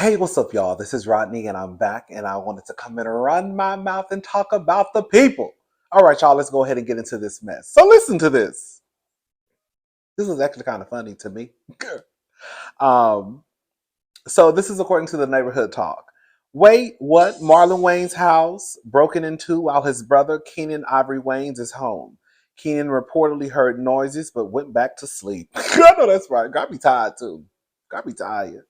Hey, what's up, y'all? This is Rodney, and I'm back, and I wanted to come and run my mouth and talk about the people. All right, y'all, let's go ahead and get into this mess. So, listen to this. This is actually kind of funny to me. um, so, this is according to the neighborhood talk. Wait, what? Marlon Wayans' house broken into while his brother Keenan Ivory Wayans is home. Keenan reportedly heard noises but went back to sleep. I know that's right. Got me tired too. Got me tired.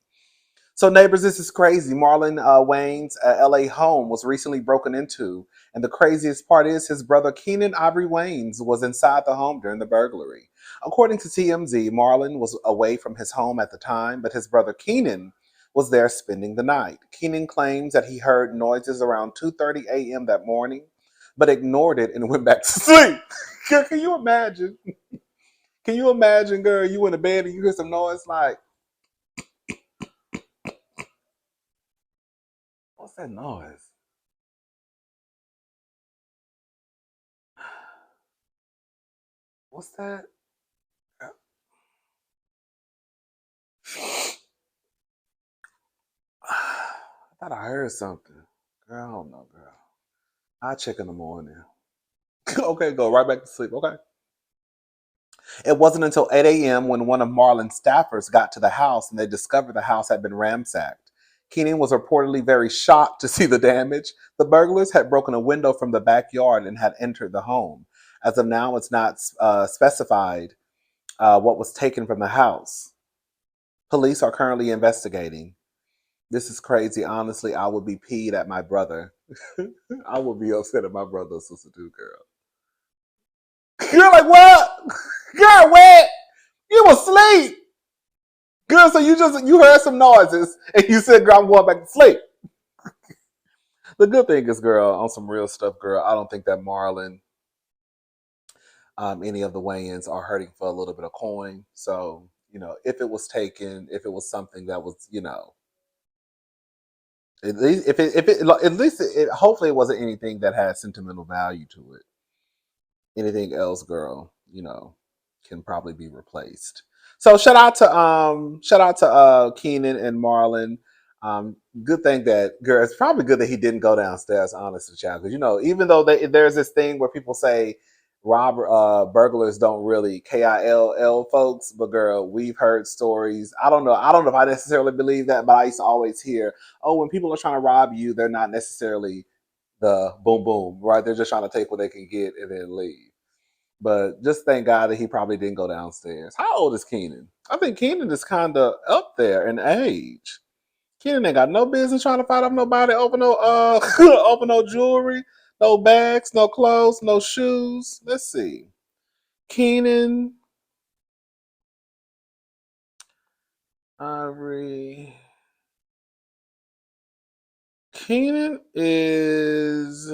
So, neighbors, this is crazy. Marlon Wayans' LA home was recently broken into. And the craziest part is his brother Keenan Ivory Wayans was inside the home during the burglary. According to TMZ, Marlon was away from his home at the time, but his brother Keenan was there spending the night. Keenan claims that he heard noises around 2:30 a.m. that morning, but ignored it and went back to sleep. Can you imagine? Can you imagine, girl, you in a bed and you hear some noise like, what's that noise? What's that? I thought I heard something. Girl, I don't know, girl. I'll check in the morning. Okay, go right back to sleep. Okay. It wasn't until 8 a.m. when one of Marlon's staffers got to the house and they discovered the house had been ransacked. Keenan was reportedly very shocked to see the damage. The burglars had broken a window from the backyard and had entered the home. As of now, it's not specified what was taken from the house. Police are currently investigating. This is crazy. Honestly, I would be peed at my brother. I would be upset at my brother or sister too, girl. You're like, what? Girl, what? You was asleep. Girl, so you heard some noises and you said, girl, I'm going back to sleep. The good thing is, girl, on some real stuff, girl, I don't think that Marlon, any of the Wayans are hurting for a little bit of coin. So, if it was taken, if it was something that was, at least if it at least hopefully it wasn't anything that had sentimental value to it. Anything else, girl, can probably be replaced. So shout out to Keenan and Marlon. Good thing that, girl, it's probably good that he didn't go downstairs, honestly, child, because even though there's this thing where people say burglars don't really kill folks, but girl, we've heard stories. I don't know if I necessarily believe that, but I used to always hear, oh, when people are trying to rob you, they're not necessarily the boom boom, right? They're just trying to take what they can get and then leave. But just thank God that he probably didn't go downstairs. How old is Keenan? I think Keenan is kind of up there in age. Keenan ain't got no business trying to fight off nobody over no over no jewelry, no bags, no clothes, no shoes. Let's see. Keenan Ivory. Keenan is.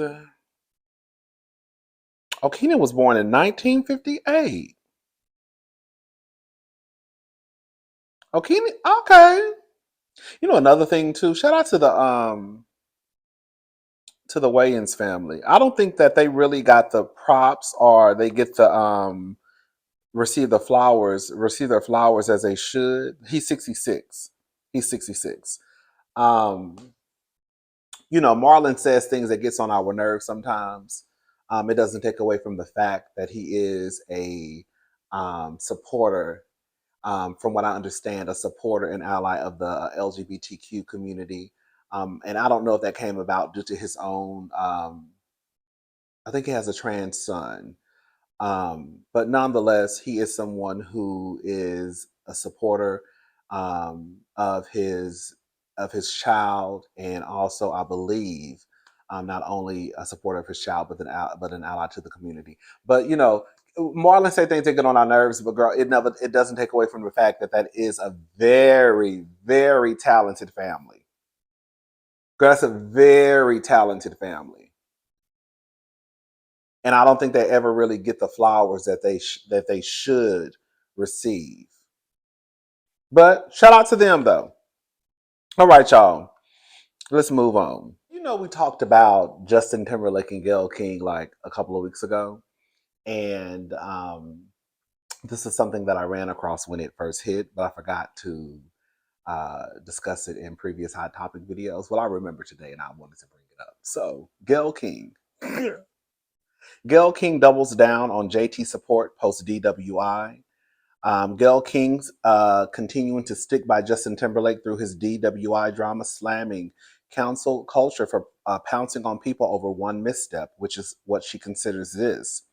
Oh, Keenan was born in 1958. Oh, Keenan. Okay. Another thing too. Shout out to the Wayans family. I don't think that they really got the props or they get the receive their flowers as they should. He's 66. He's 66. Um, Marlon says things that gets on our nerves sometimes. It doesn't take away from the fact that he is a supporter, from what I understand, a supporter and ally of the LGBTQ community. And I don't know if that came about due to his own. I think he has a trans son, but nonetheless, he is someone who is a supporter of his child, and also, I believe, not only a supporter of his child, but an ally to the community. But Marlon say things that get on our nerves, but girl, it doesn't take away from the fact that that is a very, very talented family. Girl, that's a very talented family, and I don't think they ever really get the flowers that they should receive. But shout out to them though. All right, y'all. Let's move on. We talked about Justin Timberlake and Gayle King like a couple of weeks ago, and this is something that I ran across when it first hit, but I forgot to discussed it in previous hot topic videos. Well, I remember today and I wanted to bring it up. So, Gayle King. Gayle King doubles down on JT support post DWI. Gayle King's continuing to stick by Justin Timberlake through his DWI drama, slamming council culture for pouncing on people over one misstep, which is what she considers this.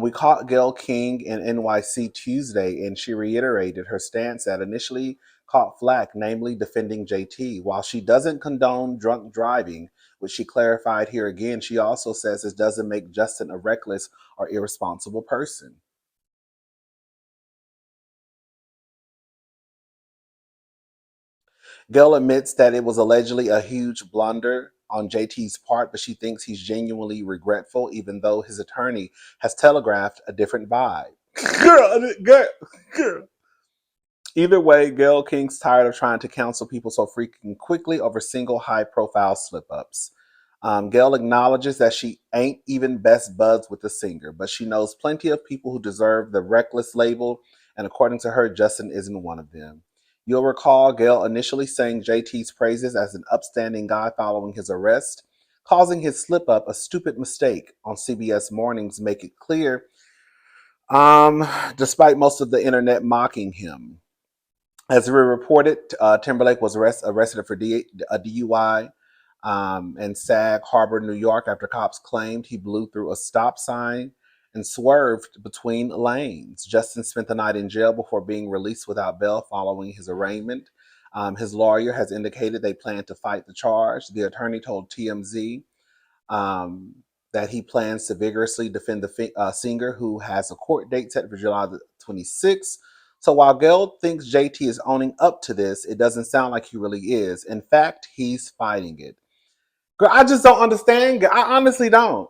We caught Gayle King in NYC Tuesday, and she reiterated her stance that initially caught flack, namely defending JT. While she doesn't condone drunk driving, which she clarified here again, she also says this doesn't make Justin a reckless or irresponsible person. Gayle admits that it was allegedly a huge blunder on JT's part, but she thinks he's genuinely regretful, even though his attorney has telegraphed a different vibe. Girl. Either way, Gayle King's tired of trying to counsel people so freaking quickly over single high-profile slip-ups. Gayle acknowledges that she ain't even best buds with the singer, but she knows plenty of people who deserve the reckless label, and according to her, Justin isn't one of them. You'll recall Gayle initially sang JT's praises as an upstanding guy following his arrest, causing his slip-up a stupid mistake on CBS Mornings make it clear, despite most of the internet mocking him. As we reported, Timberlake was arrested for a DUI in Sag Harbor, New York, after cops claimed he blew through a stop sign and swerved between lanes. Justin spent the night in jail before being released without bail following his arraignment. His lawyer has indicated they plan to fight the charge. The attorney told TMZ um, that he plans to vigorously defend the singer, who has a court date set for July the 26th. So while Gayle thinks JT is owning up to this, it doesn't sound like he really is. In fact, he's fighting it. Girl, I just don't understand. I honestly don't.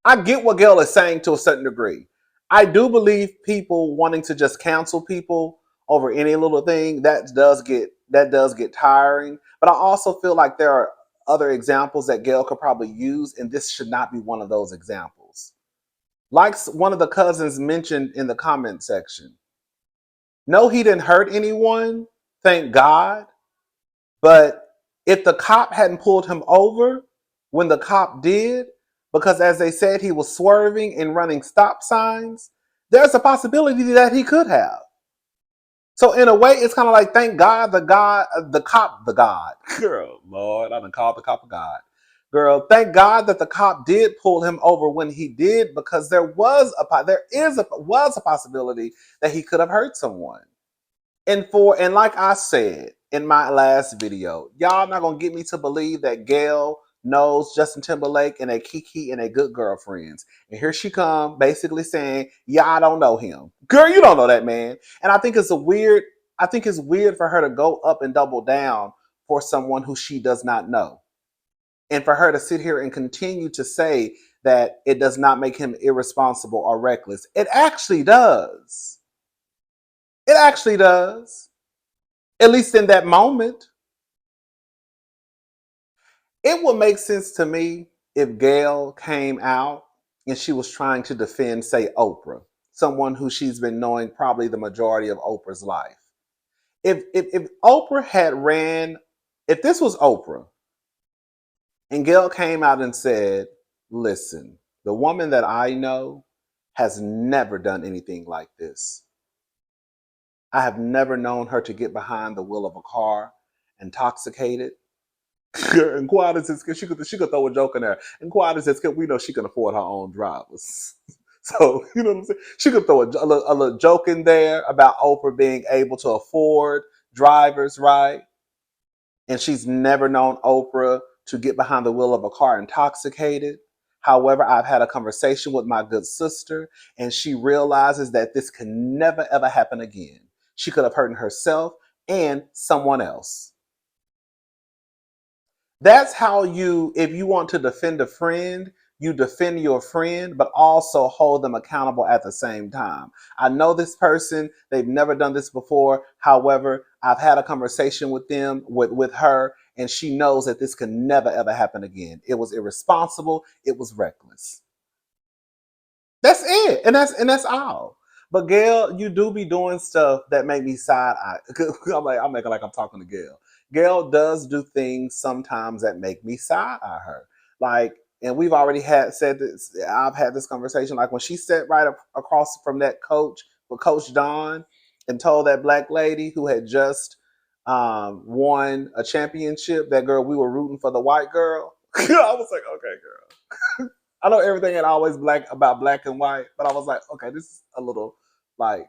I get what Gayle is saying to a certain degree. I do believe people wanting to just cancel people over any little thing that does get tiring. But I also feel like there are other examples that Gayle could probably use, and this should not be one of those examples. Like one of the cousins mentioned in the comment section. No, he didn't hurt anyone, thank God. But if the cop hadn't pulled him over when the cop did, because as they said, he was swerving and running stop signs, there's a possibility that he could have. So in a way, it's kind of like, thank God the God. Girl, Lord, I done called the cop a God. Girl, thank God that the cop did pull him over when he did, because was a possibility that he could have hurt someone. And like I said in my last video, y'all not gonna get me to believe that Gayle knows Justin Timberlake and a Kiki and a good girlfriends. And here she come basically saying, yeah, I don't know him. Girl, you don't know that man. And I think it's weird for her to go up and double down for someone who she does not know. And for her to sit here and continue to say that it does not make him irresponsible or reckless. It actually does. It actually does. At least in that moment. It would make sense to me if Gayle came out and she was trying to defend, say, Oprah, someone who she's been knowing probably the majority of Oprah's life. If Oprah had ran, if this was Oprah and Gayle came out and said, listen, the woman that I know has never done anything like this. I have never known her to get behind the wheel of a car intoxicated. And quiet as it's, she could throw a joke in there. And quiet as it's, we know she can afford her own drivers. So, you know what I'm saying? She could throw a little joke in there about Oprah being able to afford drivers, right? And she's never known Oprah to get behind the wheel of a car intoxicated. However, I've had a conversation with my good sister, and she realizes that this can never, ever happen again. She could have hurt herself and someone else. That's how if you want to defend a friend, you defend your friend, but also hold them accountable at the same time. I know this person, they've never done this before. However, I've had a conversation with them, with her, and she knows that this can never, ever happen again. It was irresponsible. It was reckless. That's it. And that's all. But Gayle, you do be doing stuff that make me side eye. I'm making like I'm talking to Gayle. Gayle does do things sometimes that make me side eye her. Like, and we've already had said this. I've had this conversation. Like when she sat right across from that coach with Coach Don and told that black lady who had just won a championship, that girl, we were rooting for the white girl. I was like, okay, girl. I know everything ain't always black about black and white, but I was like, okay, this is a little like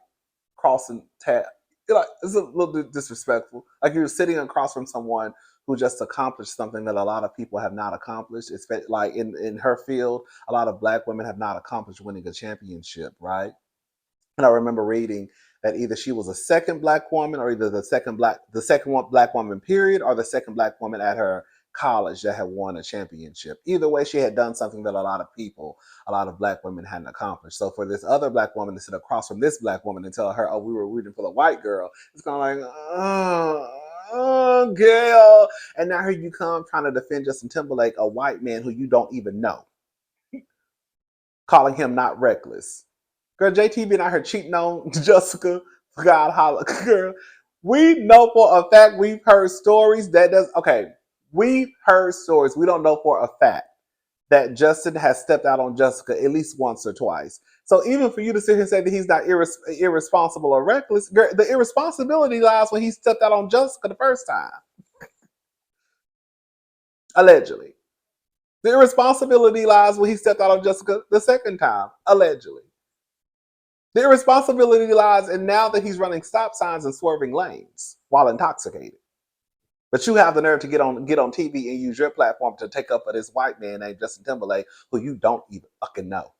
crossing tab. Like it's a little bit disrespectful. Like you're sitting across from someone who just accomplished something that a lot of people have not accomplished. It's like in her field, a lot of black women have not accomplished winning a championship, right? And I remember reading that either she was a second black woman, or either the second one black woman period, or the second black woman at her college that had won a championship. Either way, she had done something that a lot of black women hadn't accomplished. So for this other black woman to sit across from this black woman and tell her, "Oh, we were rooting for the white girl," it's kind of like, oh, Gayle. And now here you come trying to defend Justin Timberlake, a white man who you don't even know, calling him not reckless. Girl, JT been out here cheating on Jessica. God holla, girl. We know for a fact, we've heard stories that does okay. We've heard stories. We don't know for a fact that Justin has stepped out on Jessica at least once or twice. So even for you to sit here and say that he's not irresponsible or reckless, girl, the irresponsibility lies when he stepped out on Jessica the first time, allegedly. The irresponsibility lies when he stepped out on Jessica the second time, allegedly. The irresponsibility lies in now that he's running stop signs and swerving lanes while intoxicated. But you have the nerve to get on TV and use your platform to take up for this white man named Justin Timberlake, who you don't even fucking know.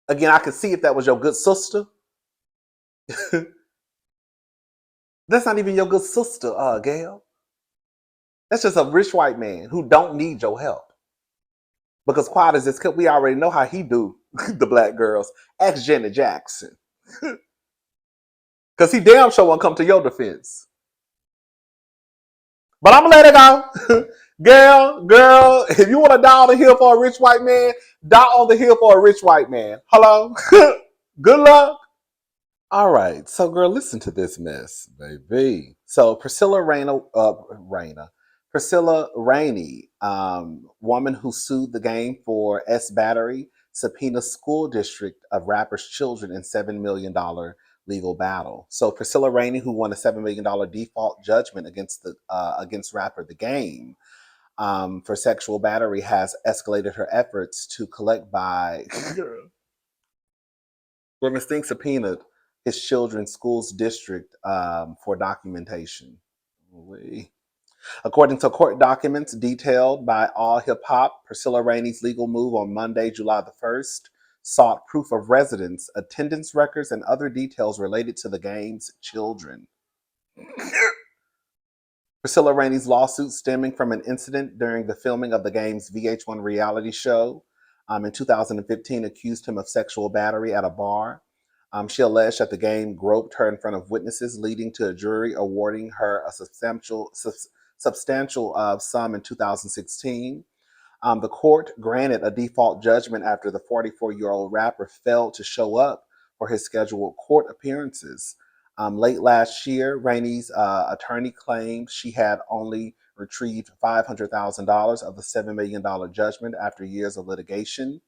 Again, I could see if that was your good sister. That's not even your good sister, Gayle. That's just a rich white man who don't need your help. Because quiet as it's kept, we already know how he do the black girls. Ask Janet Jackson. Because he damn sure won't come to your defense. But I'm gonna let it go. Girl, if you want to die on the hill for a rich white man, die on the hill for a rich white man. Hello? Good luck. All right. So, girl, listen to this mess, baby. So, Priscilla Rainey, woman who sued the game for S battery, subpoena school district of rapper's children in $7 million legal battle. So, Priscilla Rainey, who won a $7 million default judgment against the against rapper The Game for sexual battery, has escalated her efforts to collect by Women Sting subpoenaed his children's school's district for documentation. According to court documents detailed by All Hip Hop, Priscilla Rainey's legal move on Monday, July the 1st, sought proof of residence, attendance records, and other details related to the game's children. Priscilla Rainey's lawsuit, stemming from an incident during the filming of the game's VH1 reality show in 2015, accused him of sexual battery at a bar. She alleged that the game groped her in front of witnesses, leading to a jury awarding her a substantial sum in 2016. The court granted a default judgment after the 44-year-old rapper failed to show up for his scheduled court appearances. Late last year, Rainey's attorney claimed she had only retrieved $500,000 of the $7 million judgment after years of litigation.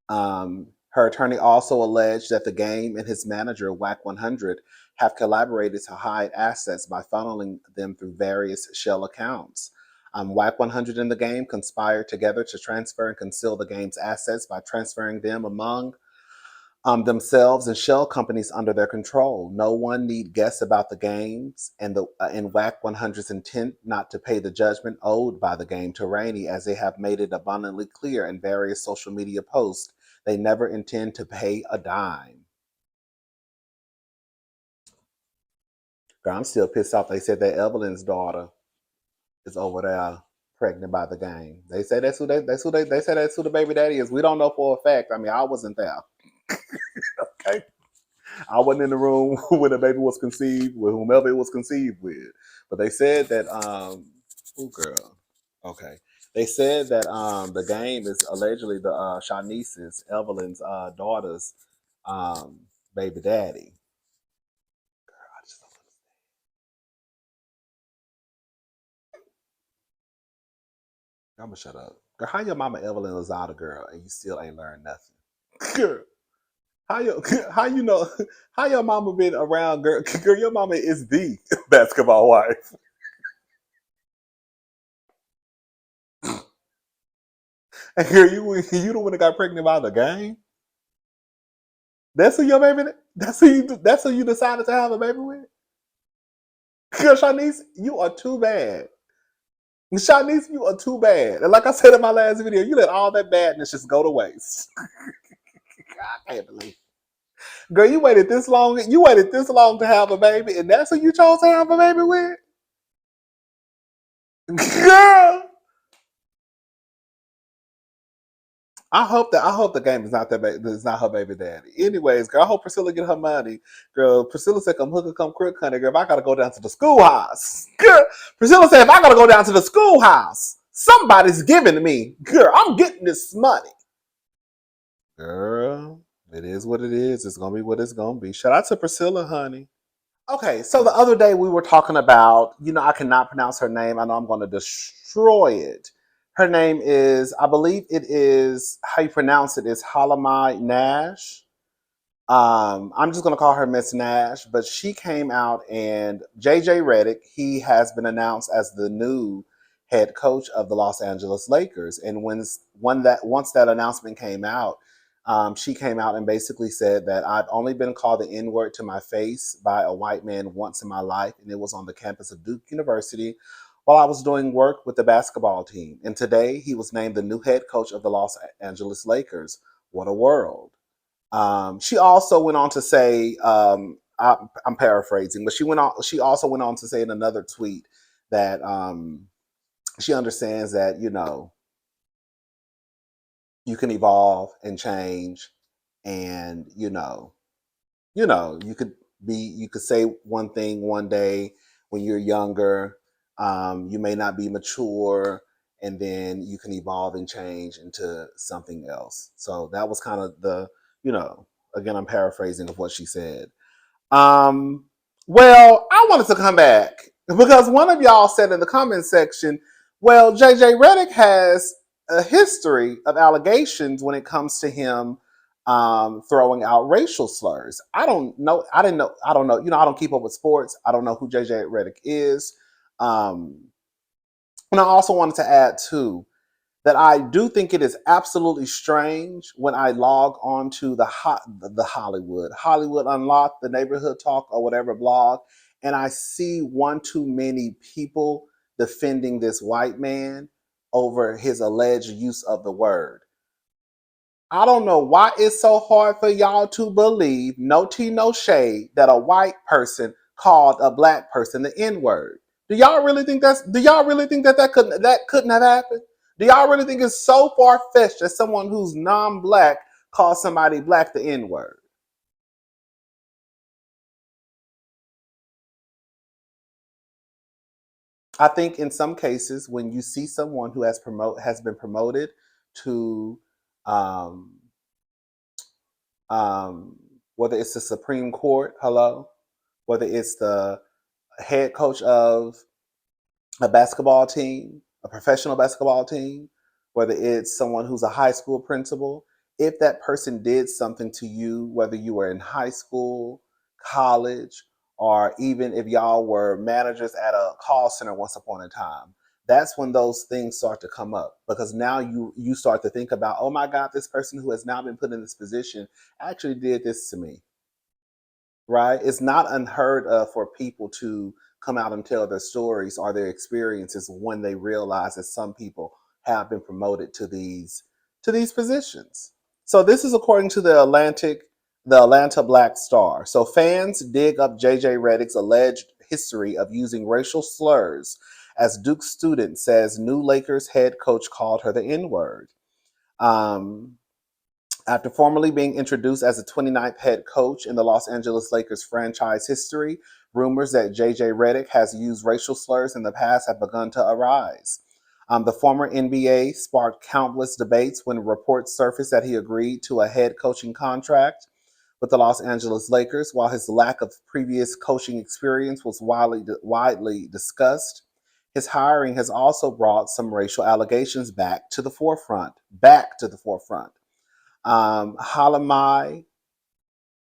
Her attorney also alleged that the game and his manager, Whack 100, have collaborated to hide assets by funneling them through various shell accounts. Whack 100 and the game conspired together to transfer and conceal the game's assets by transferring them among themselves and shell companies under their control. No one need guess about the games and the in Whack 100's intent not to pay the judgment owed by the game to Rainey, as they have made it abundantly clear in various social media posts. They never intend to pay a dime. Girl, I'm still pissed off. They said that Evelyn's daughter is over there pregnant by the game. They say they say that's who the baby daddy is. We don't know for a fact. I mean, I wasn't there. Okay. I wasn't in the room when the baby was conceived, with whomever it was conceived with. But they said that oh girl. Okay. They said that the game is allegedly the Shanice's, Evelyn's daughter's um, baby daddy. I just I'm gonna shut up. Girl, how your mama Evelyn Lozada, girl, and you still ain't learned nothing? Girl, how you how you know how your mama been around, girl? Girl, your mama is the basketball wife. And girl, you the one that got pregnant by the game. That's who your baby. That's who you decided to have a baby with. Girl, Shanice, you are too bad. Shanice, you are too bad. And like I said in my last video, you let all that badness just go to waste. I can't believe. Girl, you waited this long. You waited this long to have a baby, and that's who you chose to have a baby with. Girl, I hope the game is not that it's not her baby daddy. Anyways, girl, I hope Priscilla get her money. Girl, Priscilla said come hook or come crook, honey. Girl, if I gotta go down to the schoolhouse. Girl, Priscilla said if I gotta go down to the schoolhouse, somebody's giving me. Girl, I'm getting this money. Girl, it is what it is. It's gonna be what it's gonna be. Shout out to Priscilla, honey. Okay, so the other day we were talking about, I cannot pronounce her name. I know I'm going to destroy it. Her name is, I believe it is, how you pronounce it is Halamai Nash. I'm just going to call her Miss Nash, but she came out and JJ Redick, he has been announced as the new head coach of the Los Angeles Lakers. And once that announcement came out, she came out and basically said that I've only been called the N word to my face by a white man once in my life, and it was on the campus of Duke University while I was doing work with the basketball team. And today he was named the new head coach of the Los Angeles Lakers. What a world. She also went on to say, I'm paraphrasing, but she went on. She also went on to say in another tweet that she understands that you can evolve and change, and you could say one thing one day when you're younger. You may not be mature, and then you can evolve and change into something else. So that was kind of you know again, I'm paraphrasing of what she said. um well, I wanted to come back because one of y'all said in the comment section, well, JJ Redick has a history of allegations when it comes to him throwing out racial slurs. I don't know. I didn't know. I don't know. I don't keep up with sports. I don't know who JJ Redick is. Um, and I also wanted to add too that I do think it is absolutely strange when I log on to the Hollywood Unlocked, the Neighborhood Talk or whatever blog, and I see one too many people defending this white man over his alleged use of the word. I don't know why it's so hard for y'all to believe, no tea, no shade, that a white person called a black person the N-word. Do y'all really think that couldn't have happened? Do y'all really think it's so far fetched that someone who's non-black calls somebody black the N-word? I think in some cases when you see someone who has been promoted to um, um, whether it's the Supreme Court, hello, whether it's the head coach of a basketball team, a professional basketball team, whether it's someone who's a high school principal, if that person did something to you, whether you were in high school, college, or even if y'all were managers at a call center once upon a time, that's when those things start to come up because now you start to think about, oh my God, this person who has now been put in this position actually did this to me, right? It's not unheard of for people to come out and tell their stories or their experiences when they realize that some people have been promoted to these positions. So this is according to the Atlanta Black Star. So fans dig up JJ Redick's alleged history of using racial slurs as Duke student says new Lakers head coach called her the N-word. Um, After formally being introduced as the 29th head coach in the Los Angeles Lakers franchise history, rumors that JJ Redick has used racial slurs in the past have begun to arise. The former NBA sparked countless debates when reports surfaced that he agreed to a head coaching contract with the Los Angeles Lakers. While his lack of previous coaching experience was widely discussed, his hiring has also brought some racial allegations back to the forefront. Halamai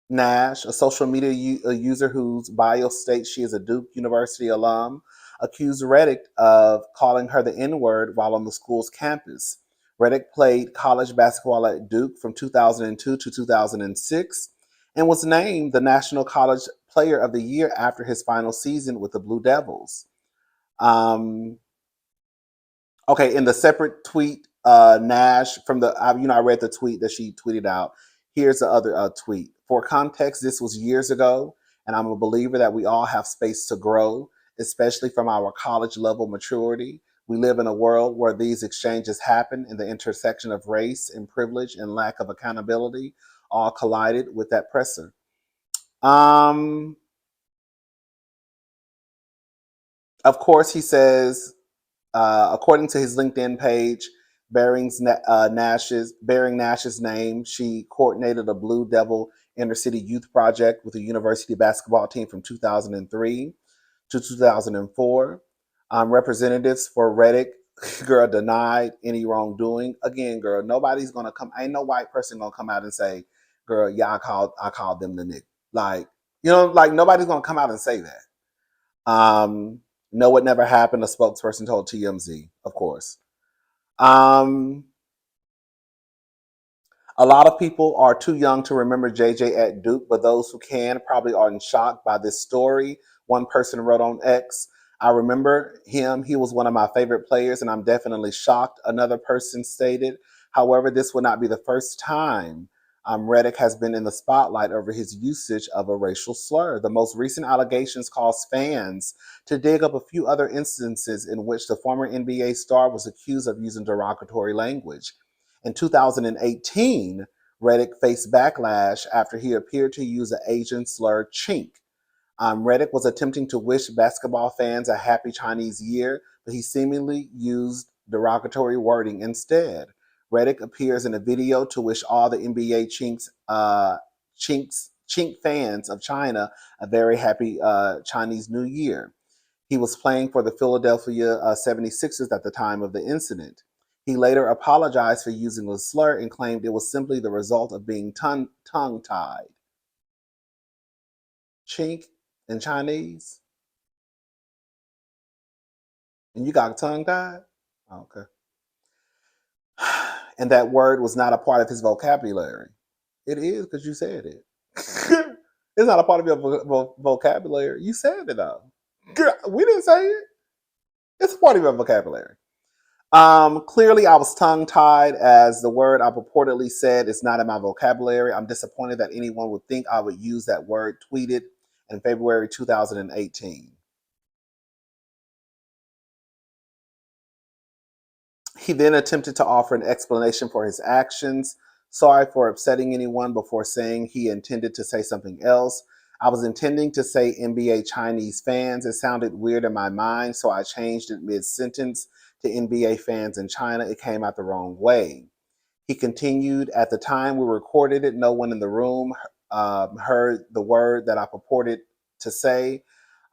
Nash, a social media user whose bio states she is a Duke University alum, accused Redick of calling her the N word while on the school's campus. Redick played college basketball at Duke from 2002 to 2006 and was named the National College Player of the Year after his final season with the Blue Devils. Um, Okay, in the separate tweet, Nash from I read the tweet that she tweeted out. Here's the other tweet. For context, this was years ago, and I'm a believer that we all have space to grow, especially from our college level maturity. We live in a world where these exchanges happen, and the intersection of race and privilege and lack of accountability all collided with that presser. Um, of course, he says according to his LinkedIn page, bearing Nash's name, she coordinated a Blue Devil Inner City Youth Project with a university basketball team from 2003 to 2004. Representatives for Redick, girl, denied any wrongdoing. Again, girl, nobody's gonna come. Ain't no white person gonna come out and say, "Girl, yeah, I called them the nick." Like, like nobody's gonna come out and say that. No, it never happened. A spokesperson told TMZ, of course. Um, a lot of people are too young to remember JJ at Duke, but those who can probably are in shock by this story. One person wrote on X, I remember him. He was one of my favorite players, and I'm definitely shocked. Another person stated, however, this will not be the first time Redick has been in the spotlight over his usage of a racial slur. The most recent allegations caused fans to dig up a few other instances in which the former NBA star was accused of using derogatory language. In 2018, Redick faced backlash after he appeared to use the Asian slur chink. Redick was attempting to wish basketball fans a happy Chinese year, but he seemingly used derogatory wording instead. Redick appears in a video to wish all the NBA chink fans of China a very happy Chinese New Year. He was playing for the Philadelphia 76ers at the time of the incident. He later apologized for using the slur and claimed it was simply the result of being tongue-tied. Chink in Chinese, and you got tongue-tied? Okay. And that word was not a part of his vocabulary. It is because you said it. It's not a part of your vocabulary. You said it though. We didn't say it. It's a part of your vocabulary. Clearly, I was tongue tied as the word I purportedly said is not in my vocabulary. I'm disappointed that anyone would think I would use that word, tweeted in February 2018. He then attempted to offer an explanation for his actions. Sorry for upsetting anyone before saying he intended to say something else. I was intending to say NBA Chinese fans. It sounded weird in my mind, so I changed it mid sentence to NBA fans in China. It came out the wrong way. He continued, at the time we recorded it, no one in the room heard the word that I purported to say.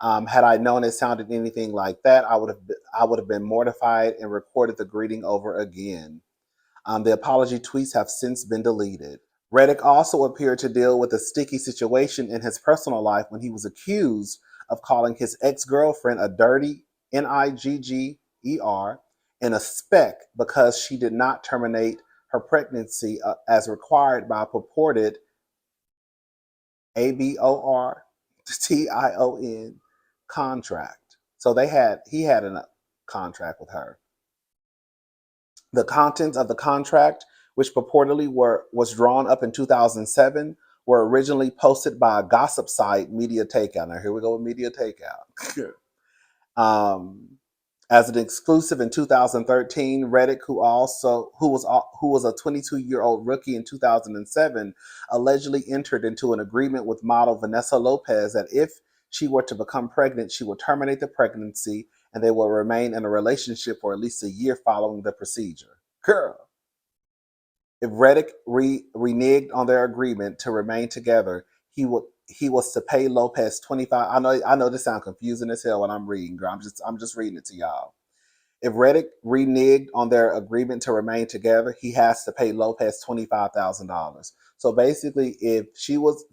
Had I known it sounded anything like that, I would have been mortified and recorded the greeting over again. The apology tweets have since been deleted. Redick also appeared to deal with a sticky situation in his personal life when he was accused of calling his ex-girlfriend a dirty Nigger and a speck because she did not terminate her pregnancy as required by a purported ABORTION contract. So he had a contract with her. The contents of the contract, which purportedly was drawn up in 2007, were originally posted by a gossip site, Media Takeout. Now here we go with Media Takeout. As an exclusive in 2013, Redick, who was a 22-year-old rookie in 2007, allegedly entered into an agreement with model Vanessa Lopez that if she were to become pregnant, she would terminate the pregnancy and they will remain in a relationship for at least a year following the procedure. Girl. If Redick reneged on their agreement to remain together, he was to pay Lopez 25. I know this sounds confusing as hell when I'm reading, girl. I'm just reading it to y'all. If Redick reneged on their agreement to remain together, he has to pay Lopez $25,000. So basically, if she was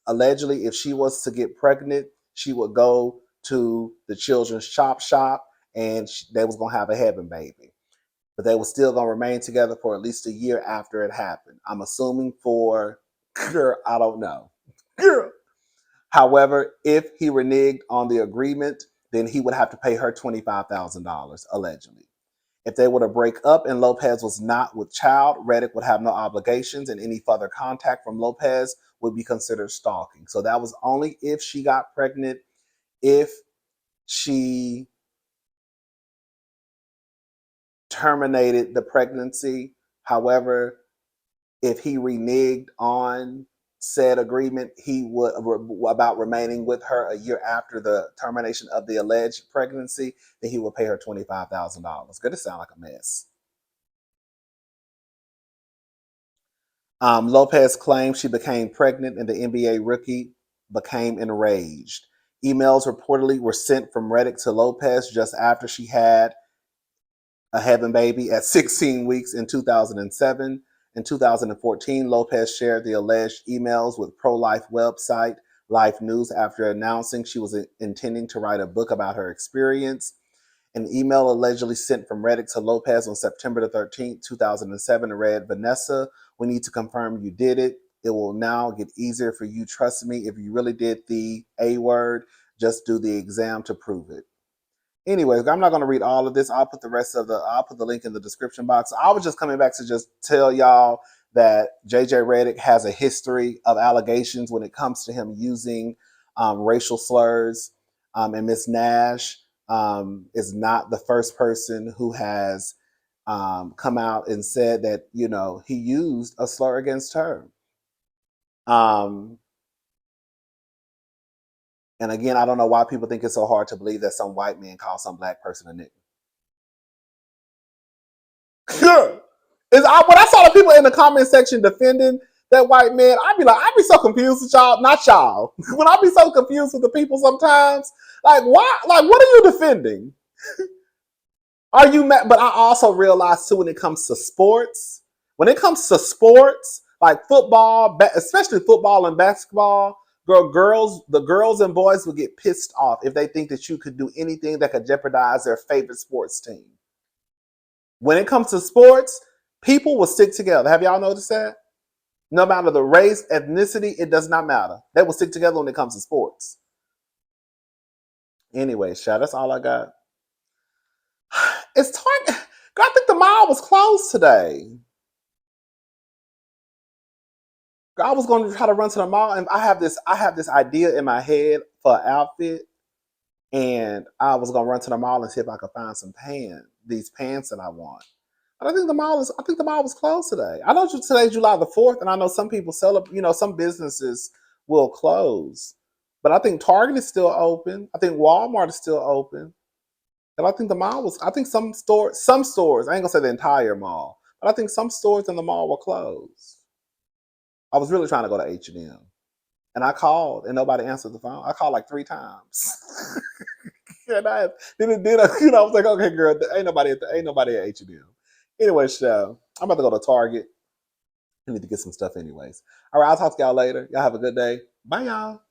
to get pregnant, she would go to the children's chop shop and they was gonna have a heaven baby. But they were still gonna remain together for at least a year after it happened. I'm assuming for girl, I don't know. Girl. However, if he reneged on the agreement, then he would have to pay her $25,000 allegedly. If they were to break up and Lopez was not with child, Redick would have no obligations, and any further contact from Lopez would be considered stalking. So that was only if she got pregnant, if she terminated the pregnancy. However, if he reneged on said agreement, he would about remaining with her a year after the termination of the alleged pregnancy, then he would pay her $25,000. Good to sound like a mess. Lopez claimed she became pregnant, and the NBA rookie became enraged. Emails reportedly were sent from Redick to Lopez just after she had a heaven baby at 16 weeks in 2007. In 2014, Lopez shared the alleged emails with pro-life website Life News after announcing she was intending to write a book about her experience. An email allegedly sent from Redick to Lopez on September the 13th, 2007 read, Vanessa, we need to confirm you did it. It will now get easier for you. Trust me, if you really did the A word, just do the exam to prove it. Anyways, I'm not going to read all of this. I'll put the link in the description box. I was just coming back to just tell y'all that JJ Redick has a history of allegations when it comes to him using racial slurs. And Miss Nash is not the first person who has come out and said that, you know, he used a slur against her. Um, and again, I don't know why people think it's so hard to believe that some white man calls some black person a nigga. Sure. When I saw the people in the comment section defending that white man, I'd be so confused with y'all. Not y'all. When I be so confused with the people sometimes, like why? Like what are you defending? Are you mad? But I also realize too when it comes to sports, like football, especially football and basketball, the girls and boys will get pissed off if they think that you could do anything that could jeopardize their favorite sports team. When it comes to sports, people will stick together. Have y'all noticed that? No matter the race, ethnicity, it does not matter. They will stick together when it comes to sports. Anyway, Shad, that's all I got. It's time. I think the mall was closed today. I was going to try to run to the mall, and I have this idea in my head for an outfit, and I was going to run to the mall and see if I could find these pants that I want. But I think the mall was closed today. I know today's July the 4th, and I know some people some businesses will close. But I think Target is still open. I think Walmart is still open. And I think I think some stores, I ain't gonna say the entire mall, but I think some stores in the mall were closed. I was really trying to go to H&M. And I called and nobody answered the phone. I called like 3 times. And I was like, okay, girl, ain't nobody at H&M. Anyway, show. I'm about to go to Target. I need to get some stuff anyways. All right, I'll talk to y'all later. Y'all have a good day. Bye, y'all.